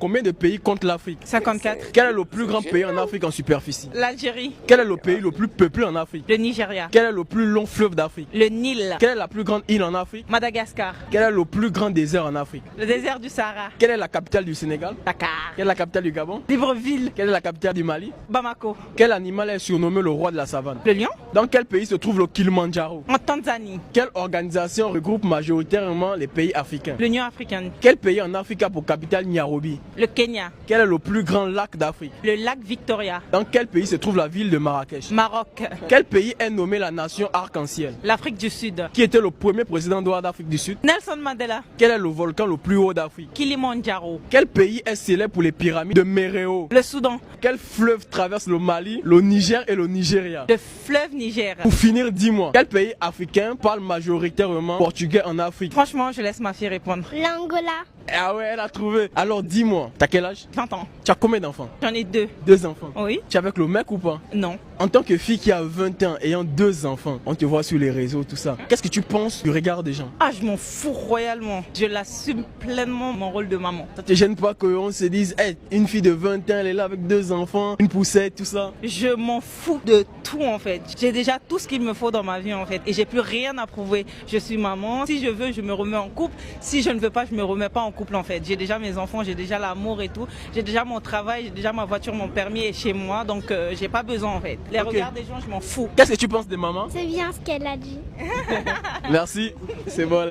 Combien de pays compte l'Afrique? 54. Quel est le plus grand pays en Afrique en superficie? L'Algérie. Quel est le pays le plus peuplé en Afrique? Le Nigeria. Quel est le plus long fleuve d'Afrique? Le Nil. Quelle est la plus grande île en Afrique? Madagascar. Quel est le plus grand désert en Afrique? Le désert du Sahara. Quelle est la capitale du Sénégal? Dakar. Quelle est la capitale du Gabon? Libreville. Quelle est la capitale du Mali? Bamako. Quel animal est surnommé le roi de la savane? Le lion. Dans quel pays se trouve le Kilimandjaro? En Tanzanie. Quelle organisation regroupe majoritairement les pays africains? L'Union africaine. Quel pays en Afrique a pour capitale Nairobi? Le Kenya. Quel est le plus grand lac d'Afrique? Le lac Victoria. Dans quel pays se trouve la ville de Marrakech? Maroc. Quel pays est nommé la nation arc-en-ciel? L'Afrique du Sud. Qui était le premier président noir d'Afrique du Sud? Nelson Mandela. Quel est le volcan le plus haut d'Afrique? Kilimandjaro. Quel pays est célèbre pour les pyramides de Méréo? Le Soudan. Quel fleuve traverse le Mali, le Niger et le Nigeria? Le fleuve Niger. Pour finir, dis-moi, quel pays africain parle majoritairement portugais en Afrique? Franchement, je laisse ma fille répondre. L'Angola. Ah ouais, elle a trouvé. Alors dis-moi, t'as quel âge? 20 ans. Tu as combien d'enfants? J'en ai 2. 2 enfants. Oui. Tu es avec le mec ou pas? Non. En tant que fille qui a 20 ans ayant 2 enfants, on te voit sur les réseaux, tout ça. Qu'est-ce que tu penses du regard des gens? Ah, je m'en fous royalement. Je l'assume pleinement mon rôle de maman. Ça te gêne pas qu'on se dise, hey, une fille de 20 ans, elle est là avec 2 enfants, une poussette, tout ça? Je m'en fous de tout en fait. J'ai déjà tout ce qu'il me faut dans ma vie en fait. Et j'ai plus rien à prouver. Je suis maman. Si je veux, je me remets en couple. Si je ne veux pas, je me remets pas en couple en fait. J'ai déjà mes enfants, j'ai déjà l'amour et tout. J'ai déjà mon travail, j'ai déjà ma voiture, mon permis est chez moi. Donc j'ai pas besoin en fait. Les regards des gens, je m'en fous. Qu'est-ce que tu penses des mamans? C'est bien ce qu'elle a dit. Merci, c'est bon.